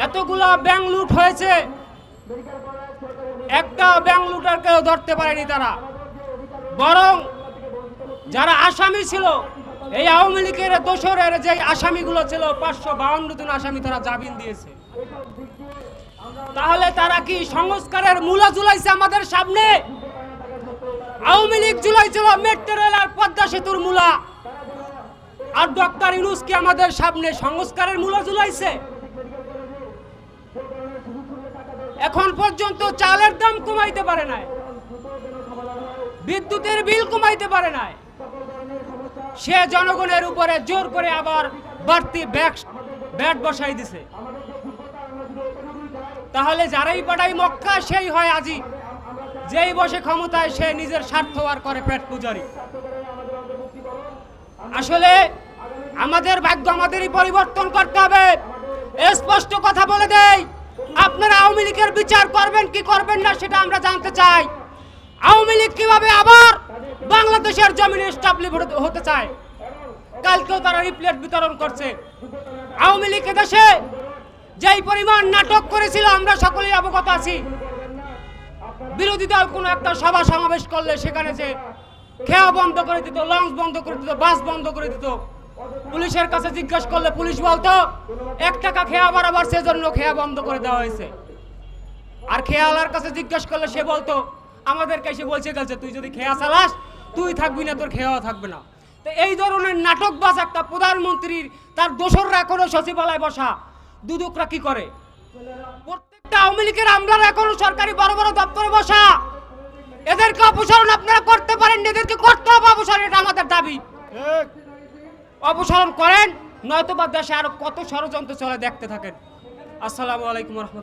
এতগুলা ব্যাংক লুট হয়েছে, একটা ব্যাংক লুটারকেও ধরতে পারেনি তারা। বরং যারা আসামি ছিল, এই আওয়ামী লীগের দোসরের যে আসামিগুলো ছিল 552 জন আসামি, তারা জামিন দিয়েছে। তাহলে তারা কি সংস্কারের মূলা ঝুলাইছে আমাদের সামনে? আওয়ামী লীগ ঝুলাইছিল মেট্রো রেল আর পদ্মা সেতুর মূলা, আর ডক্টর ইউনূস কি আমাদের সামনে সংস্কারের মূলা ঝুলাইছে? এখন পর্যন্ত চালের দাম কমাইতে পারে নাই, বিদ্যুতের বিল কমাইতে পারে নাই, সে জনগণের উপরে জোর করে আবার বাড়তি ব্যাট বসাই দিছে। তাহলে যারাই পাঠাই মক্কা সেই হয় আজি, যেই বসে ক্ষমতায় সে নিজের স্বার্থ আর করে পেট পূজারি। আসলে আমাদের ভাগ্য আমাদেরই পরিবর্তন করতে হবে। স্পষ্ট কথা বলে দেই, আপনারা আওয়ামী লীগের বিচার করবেন কি করবেন না সেটা আমরা জানতে চাই। আওয়ামী লীগ কিভাবে আবার বাংলাদেশের জমিনে স্টাবলিশ হতে চায়? কালকেও তারা রিপ্লেট বিতরণ করছে। আওয়ামী লীগ দেশে যেই পরিমাণ নাটক করেছিল আমরা সকলেই অবগত আছি। বিরোধী দল কোনো একটা সভা সমাবেশ করলে সেখানে যে খেয়া বন্ধ করে দিত, লঞ্চ বন্ধ করে দিত, বাস বন্ধ করে দিত। পুলিশের কাছে জিজ্ঞাসা করলে পুলিশ বলতো 1 টাকা খেয়া বরাবর, সেজন্য খেয়া বন্ধ করে দেওয়া হয়েছে। আর খেয়ালার কাছে জিজ্ঞাসা করলে সে বলতো আমাদেরকে এসে বলছে গেছে তুই যদি খেয়া চালাস তুই থাকবি না, তোর খেয়াও থাকবে না। তো এই ধরনের নাটকবাজ একটা প্রধানমন্ত্রীর তার দোসররা এখনো সচিবালয় বসা, দুদকরা কি করে? প্রত্যেকটা আওয়ামী লীগের আমলারা এখনো সরকারি বড় বড় দপ্তরে বসা। এদেরকে অপসারণ আপনারা করতে পারেন, এদেরকে করতে হবে অপসারণ, এটা আমাদের দাবি। অপসারণ করেন, নয়তো বা দেশে আরো কত ষড়যন্ত্র চলে দেখতে থাকেন। আসসালামু আলাইকুম রহমতুল্লাহ।